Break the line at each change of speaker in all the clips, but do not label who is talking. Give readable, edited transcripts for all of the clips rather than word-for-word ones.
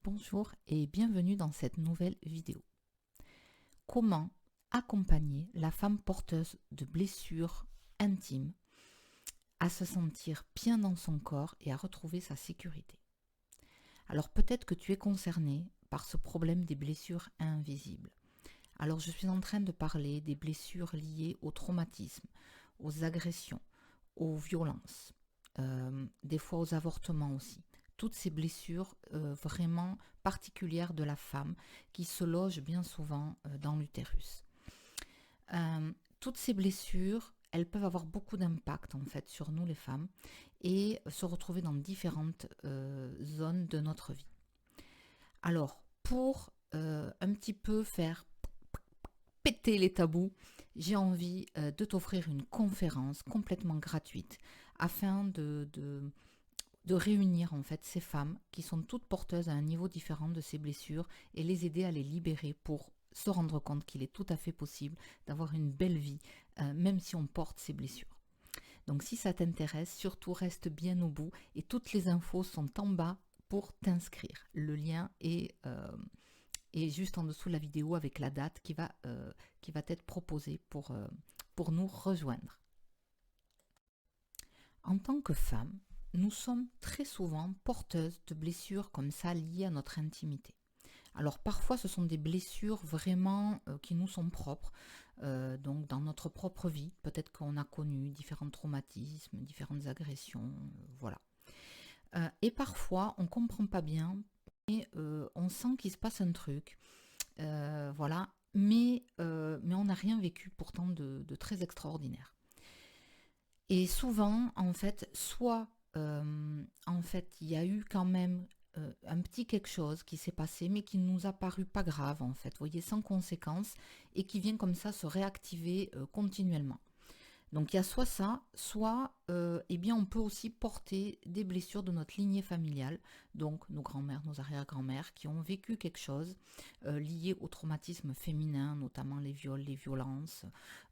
Bonjour et bienvenue dans cette nouvelle vidéo. Comment accompagner la femme porteuse de blessures intimes à se sentir bien dans son corps et à retrouver sa sécurité? Alors peut-être que tu es concerné par ce problème des blessures invisibles. Alors je suis en train de parler des blessures liées au traumatisme, aux agressions, aux violences, des fois aux avortements aussi. Toutes ces blessures vraiment particulières de la femme qui se logent bien souvent dans l'utérus. Toutes ces blessures, elles peuvent avoir beaucoup d'impact en fait sur nous les femmes et se retrouver dans différentes zones de notre vie. Alors pour un petit peu faire péter les tabous, j'ai envie de t'offrir une conférence complètement gratuite afin de réunir en fait ces femmes qui sont toutes porteuses à un niveau différent de ces blessures et les aider à les libérer pour se rendre compte qu'il est tout à fait possible d'avoir une belle vie même si on porte ces blessures. Donc si ça t'intéresse, surtout reste bien au bout et toutes les infos sont en bas pour t'inscrire. Le lien est juste en dessous de la vidéo avec la date qui va être proposée pour nous rejoindre. En tant que femme, nous sommes très souvent porteuses de blessures comme ça liées à notre intimité. Alors parfois ce sont des blessures vraiment qui nous sont propres, donc dans notre propre vie. Peut-être qu'on a connu différents traumatismes, différentes agressions, voilà. Et parfois on ne comprend pas bien, et on sent qu'il se passe un truc, voilà, mais on n'a rien vécu pourtant de très extraordinaire. Et souvent, en fait, soit en fait, il y a eu quand même un petit quelque chose qui s'est passé, mais qui nous a paru pas grave, en fait, vous voyez, sans conséquence, et qui vient comme ça se réactiver continuellement. Donc il y a soit ça, soit eh bien, on peut aussi porter des blessures de notre lignée familiale, donc nos grands-mères, nos arrière-grands-mères qui ont vécu quelque chose lié au traumatisme féminin, notamment les viols, les violences,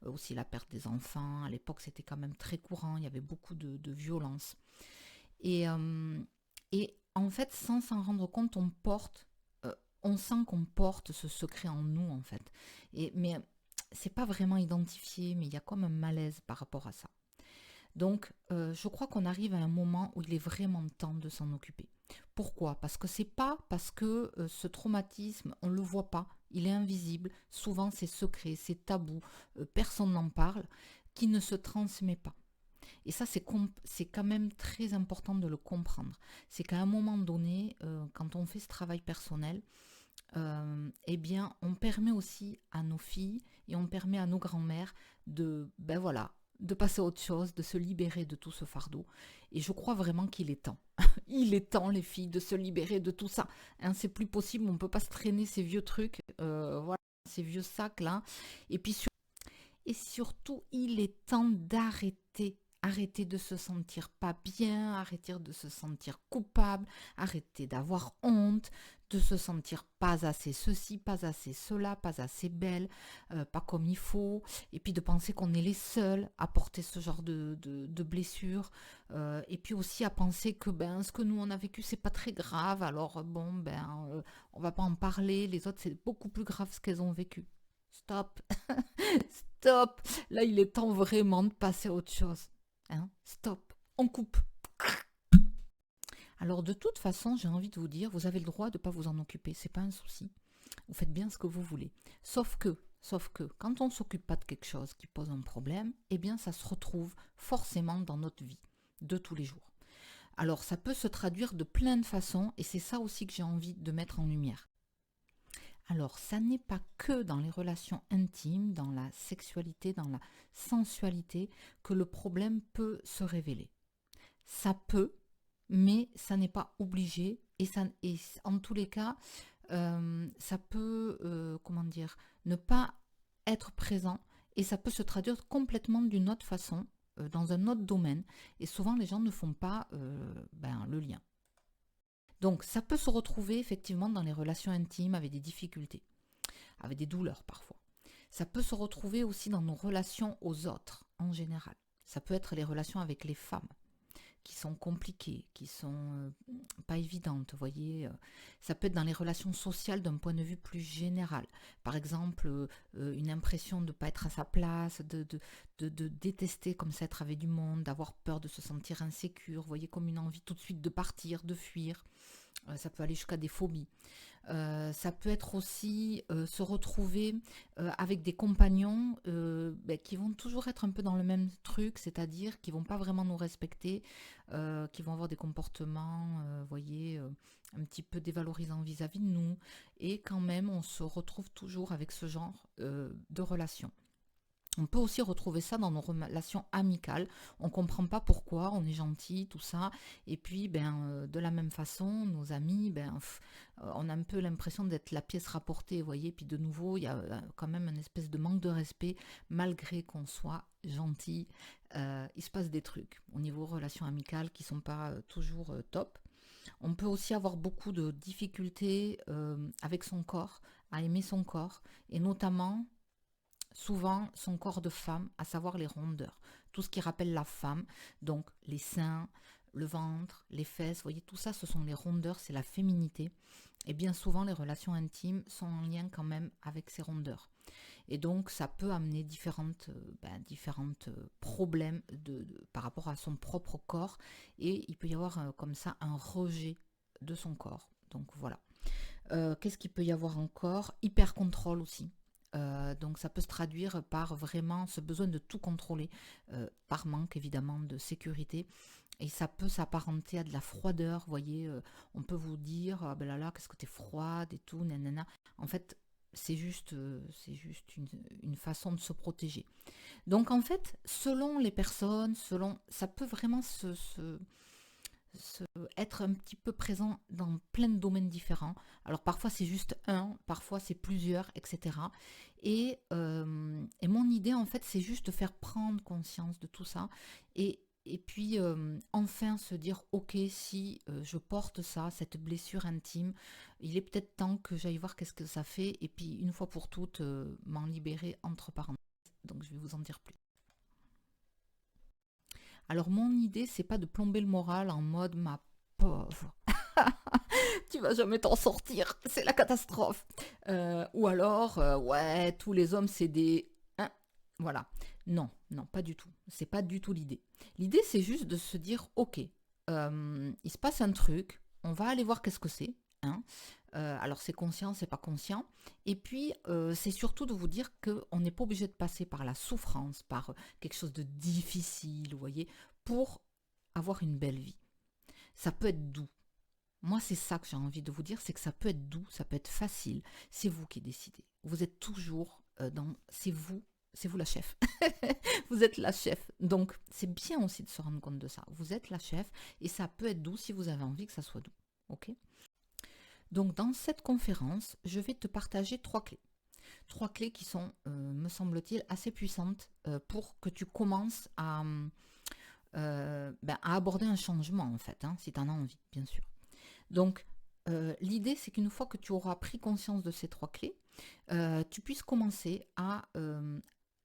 aussi la perte des enfants. À l'époque c'était quand même très courant, il y avait beaucoup de violences. Et en fait, sans s'en rendre compte, on sent qu'on porte ce secret en nous en fait. Mais c'est pas vraiment identifié, mais il y a comme un malaise par rapport à ça. Donc, je crois qu'on arrive à un moment où il est vraiment temps de s'en occuper. Pourquoi? Parce que c'est pas parce que ce traumatisme, on le voit pas, il est invisible. Souvent, c'est secret, c'est tabou, personne n'en parle, qui ne se transmet pas. Et ça, c'est quand même très important de le comprendre. C'est qu'à un moment donné, quand on fait ce travail personnel, eh bien, on permet aussi à nos filles et on permet à nos grands-mères ben voilà, de passer à autre chose, de se libérer de tout ce fardeau. Et je crois vraiment qu'il est temps. Il est temps, les filles, de se libérer de tout ça. Hein, c'est plus possible, on ne peut pas se traîner ces vieux trucs, voilà, ces vieux sacs là. Et puis et surtout, il est temps d'arrêter. Arrêter de se sentir pas bien, arrêter de se sentir coupable, arrêter d'avoir honte, de se sentir pas assez ceci, pas assez cela, pas assez belle, pas comme il faut, et puis de penser qu'on est les seuls à porter ce genre de blessures, et puis aussi à penser que ben ce que nous on a vécu c'est pas très grave, alors bon ben on va pas en parler, les autres c'est beaucoup plus grave ce qu'elles ont vécu. Stop. Stop. Là, il est temps vraiment de passer à autre chose. Hein? Stop. On coupe. Alors, de toute façon, j'ai envie de vous dire, vous avez le droit de ne pas vous en occuper. C'est pas un souci. Vous faites bien ce que vous voulez. Sauf que, quand on ne s'occupe pas de quelque chose qui pose un problème, eh bien, ça se retrouve forcément dans notre vie de tous les jours. Alors, ça peut se traduire de plein de façons, et c'est ça aussi que j'ai envie de mettre en lumière. Alors, ça n'est pas que dans les relations intimes, dans la sexualité, dans la sensualité, que le problème peut se révéler. Ça peut, mais ça n'est pas obligé. Et en tous les cas, ça peut, comment dire, ne pas être présent. Et ça peut se traduire complètement d'une autre façon, dans un autre domaine. Et souvent, les gens ne font pas le lien. Donc ça peut se retrouver effectivement dans les relations intimes avec des difficultés, avec des douleurs parfois. Ça peut se retrouver aussi dans nos relations aux autres en général. Ça peut être les relations avec les femmes. qui sont compliquées, qui sont pas évidentes, vous voyez. Ça peut être dans les relations sociales d'un point de vue plus général. Par exemple, une impression de ne pas être à sa place, de détester comme ça être avec du monde, d'avoir peur de se sentir insécure, vous voyez, comme une envie tout de suite de partir, de fuir. Ça peut aller jusqu'à des phobies. Ça peut être aussi se retrouver avec des compagnons qui vont toujours être un peu dans le même truc, c'est-à-dire qui vont pas vraiment nous respecter, qui vont avoir des comportements, voyez, un petit peu dévalorisants vis-à-vis de nous, et quand même on se retrouve toujours avec ce genre de relations. On peut aussi retrouver ça dans nos relations amicales. On ne comprend pas pourquoi, on est gentil, tout ça. Et puis, de la même façon, nos amis, on a un peu l'impression d'être la pièce rapportée, vous voyez. Puis de nouveau, il y a quand même une espèce de manque de respect, malgré qu'on soit gentil. Il se passe des trucs au niveau relations amicales qui ne sont pas toujours top. On peut aussi avoir beaucoup de difficultés avec son corps, à aimer son corps, et notamment souvent son corps de femme, à savoir les rondeurs, tout ce qui rappelle la femme, donc les seins, le ventre, les fesses, vous voyez, tout ça, ce sont les rondeurs, c'est la féminité. Et bien souvent, les relations intimes sont en lien quand même avec ces rondeurs. Et donc, ça peut amener différentes problèmes par rapport à son propre corps. Et il peut y avoir comme ça un rejet de son corps. Donc voilà. Qu'est-ce qu'il peut y avoir encore? Hyper contrôle aussi. Donc ça peut se traduire par vraiment ce besoin de tout contrôler, par manque évidemment de sécurité. Et ça peut s'apparenter à de la froideur, vous voyez, on peut vous dire, ah ben là, qu'est-ce que t'es froide et tout, nanana. En fait, c'est juste une façon de se protéger. Donc en fait, selon les personnes, ça peut vraiment être un petit peu présent dans plein de domaines différents. Alors parfois c'est juste un, parfois c'est plusieurs, etc. Et mon idée en fait c'est juste de faire prendre conscience de tout ça et puis enfin se dire ok si je porte ça, cette blessure intime, il est peut-être temps que j'aille voir qu'est-ce que ça fait et puis une fois pour toutes m'en libérer entre parenthèses. Donc je vais vous en dire plus. Alors mon idée, c'est pas de plomber le moral en mode ma pauvre, tu vas jamais t'en sortir, c'est la catastrophe. Ou alors, ouais, tous les hommes c'est des... Hein, voilà. Non, non, pas du tout. C'est pas du tout l'idée. L'idée, c'est juste de se dire, ok, il se passe un truc, on va aller voir qu'est-ce que c'est. Hein. Alors c'est conscient, c'est pas conscient. Et puis c'est surtout de vous dire qu'on n'est pas obligé de passer par la souffrance, par quelque chose de difficile, vous voyez, pour avoir une belle vie. Ça peut être doux. Moi, c'est ça que j'ai envie de vous dire, c'est que ça peut être doux, ça peut être facile. C'est vous qui décidez. Vous êtes toujours dans... C'est vous la chef. Vous êtes la chef. Donc, c'est bien aussi de se rendre compte de ça. Vous êtes la chef et ça peut être doux si vous avez envie que ça soit doux. Ok? Donc, dans cette conférence, je vais te partager 3 clés. 3 clés qui sont, me semble-t-il, assez puissantes pour que tu commences à aborder un changement, en fait, hein, si tu en as envie, bien sûr. Donc, l'idée, c'est qu'une fois que tu auras pris conscience de ces 3 clés, tu puisses commencer à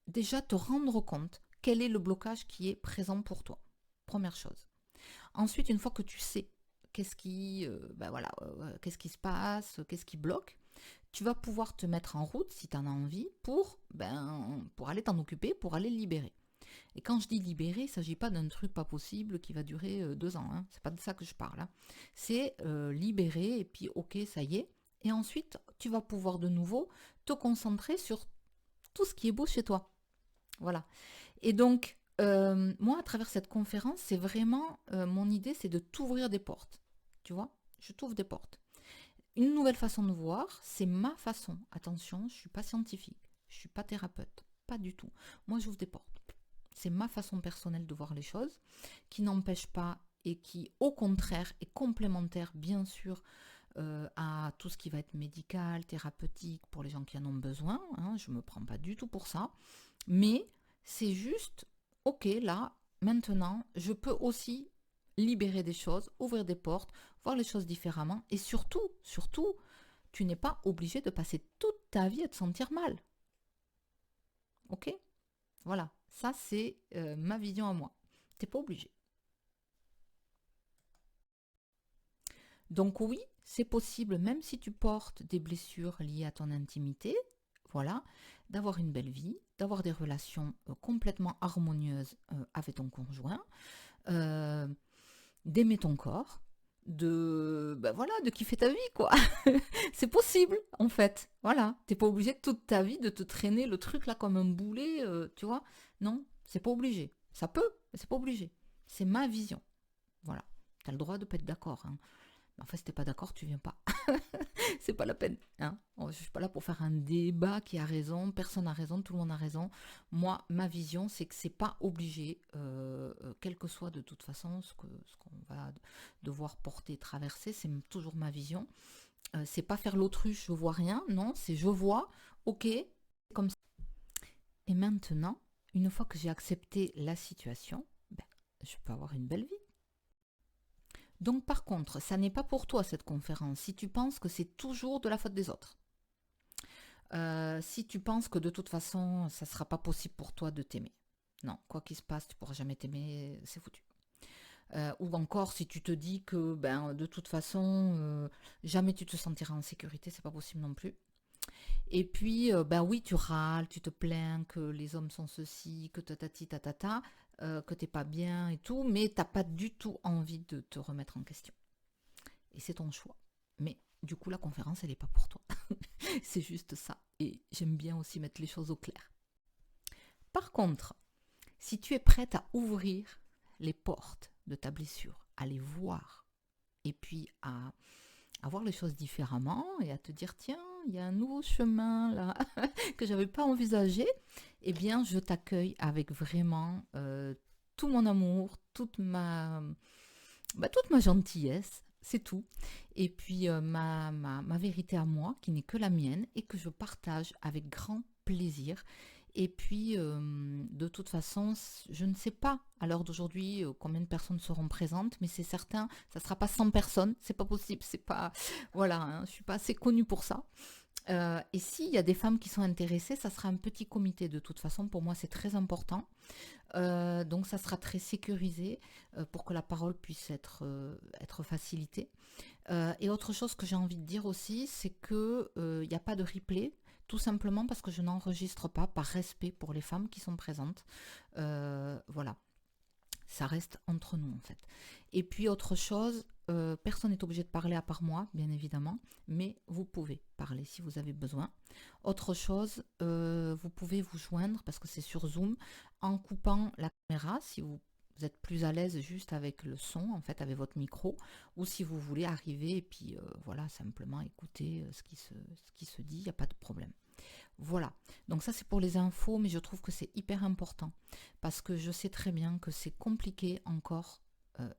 déjà te rendre compte quel est le blocage qui est présent pour toi. Première chose. Ensuite, une fois que tu sais qu'est-ce qui se passe, qu'est-ce qui bloque, tu vas pouvoir te mettre en route, si tu en as envie, pour aller t'en occuper, pour aller libérer. Et quand je dis libérer, il ne s'agit pas d'un truc pas possible qui va durer 2 ans. Hein. C'est pas de ça que je parle. Hein. C'est libérer et puis ok, ça y est. Et ensuite, tu vas pouvoir de nouveau te concentrer sur tout ce qui est beau chez toi. Voilà. Et donc, moi, à travers cette conférence, c'est vraiment mon idée, c'est de t'ouvrir des portes. Tu vois, je t'ouvre des portes. Une nouvelle façon de voir, c'est ma façon. Attention, je ne suis pas scientifique, je ne suis pas thérapeute, pas du tout. Moi, j'ouvre des portes. C'est ma façon personnelle de voir les choses, qui n'empêche pas et qui, au contraire, est complémentaire, bien sûr, à tout ce qui va être médical, thérapeutique, pour les gens qui en ont besoin. Hein, je ne me prends pas du tout pour ça. Mais c'est juste, ok, là, maintenant, je peux aussi libérer des choses, ouvrir des portes, voir les choses différemment. Et surtout, tu n'es pas obligé de passer toute ta vie à te sentir mal. Ok? Voilà, ça c'est ma vision à moi. T'es pas obligé. Donc oui, c'est possible, même si tu portes des blessures liées à ton intimité, voilà, d'avoir une belle vie, d'avoir des relations complètement harmonieuses avec ton conjoint, euh, d'aimer ton corps, voilà, de kiffer ta vie, quoi. C'est possible, en fait. Voilà, t'es pas obligé toute ta vie de te traîner le truc là comme un boulet, tu vois. Non, c'est pas obligé. Ça peut, mais c'est pas obligé. C'est ma vision. Voilà. T'as le droit de pas être d'accord, hein. Enfin, si t'es pas d'accord, tu viens pas. C'est pas la peine, hein. Je suis pas là pour faire un débat qui a raison, personne n'a raison, tout le monde a raison. Moi, ma vision, c'est que c'est pas obligé, quel que soit de toute façon ce qu'on va devoir porter, traverser, c'est toujours ma vision. C'est pas faire l'autruche, je vois rien, non, c'est je vois, ok, comme ça. Et maintenant, une fois que j'ai accepté la situation, ben, je peux avoir une belle vie. Donc par contre, ça n'est pas pour toi cette conférence si tu penses que c'est toujours de la faute des autres. Si tu penses que de toute façon, ça ne sera pas possible pour toi de t'aimer. Non, quoi qu'il se passe, tu ne pourras jamais t'aimer, c'est foutu. Ou encore si tu te dis que de toute façon, jamais tu te sentiras en sécurité, c'est pas possible non plus. Et puis, oui, tu râles, tu te plains que les hommes sont ceci, que tatati tatata, que t'es pas bien et tout, mais t'as pas du tout envie de te remettre en question. Et c'est ton choix. Mais du coup, la conférence, elle n'est pas pour toi. C'est juste ça. Et j'aime bien aussi mettre les choses au clair. Par contre, si tu es prête à ouvrir les portes de ta blessure, à les voir, et puis à voir les choses différemment et à te dire tiens, il y a un nouveau chemin là que j'avais pas envisagé, eh bien je t'accueille avec vraiment tout mon amour, toute ma gentillesse, c'est tout. Et puis ma vérité à moi, qui n'est que la mienne et que je partage avec grand plaisir. Et puis, de toute façon, je ne sais pas à l'heure d'aujourd'hui combien de personnes seront présentes, mais c'est certain, ça ne sera pas 100 personnes, c'est pas possible, c'est pas, voilà, hein, je suis pas assez connue pour ça. Et s'il y a des femmes qui sont intéressées, ça sera un petit comité de toute façon, pour moi c'est très important. Donc ça sera très sécurisé pour que la parole puisse être facilitée. Et autre chose que j'ai envie de dire aussi, c'est qu'il n'y a pas de replay, tout simplement parce que je n'enregistre pas par respect pour les femmes qui sont présentes. Voilà, ça reste entre nous en fait. Et puis autre chose, personne n'est obligé de parler à part moi, bien évidemment, mais vous pouvez parler si vous avez besoin. Autre chose, vous pouvez vous joindre, parce que c'est sur Zoom, en coupant la caméra, si vous êtes plus à l'aise juste avec le son, en fait, avec votre micro, ou si vous voulez arriver et puis voilà, simplement écouter ce qui se dit, il n'y a pas de problème. Voilà, donc ça c'est pour les infos, mais je trouve que c'est hyper important parce que je sais très bien que c'est compliqué encore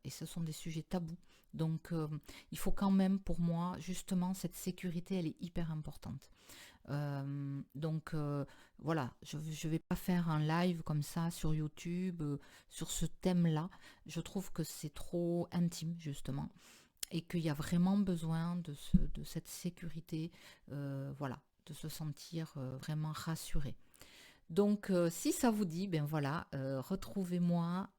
et ce sont des sujets tabous. Donc il faut quand même pour moi, justement, cette sécurité, elle est hyper importante. Donc voilà, je ne vais pas faire un live comme ça sur YouTube sur ce thème-là. Je trouve que c'est trop intime, justement, et qu'il y a vraiment besoin de cette sécurité, voilà, de se sentir vraiment rassuré. Donc, si ça vous dit, ben voilà, retrouvez-moi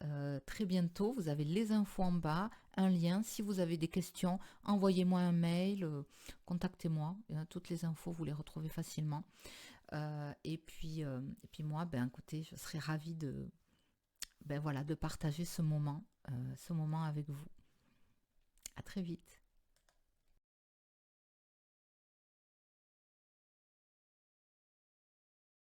très bientôt. Vous avez les infos en bas, un lien. Si vous avez des questions, envoyez-moi un mail, contactez-moi. Toutes les infos, vous les retrouvez facilement. Et puis moi, ben écoutez, je serais ravie de partager ce moment avec vous. À très vite.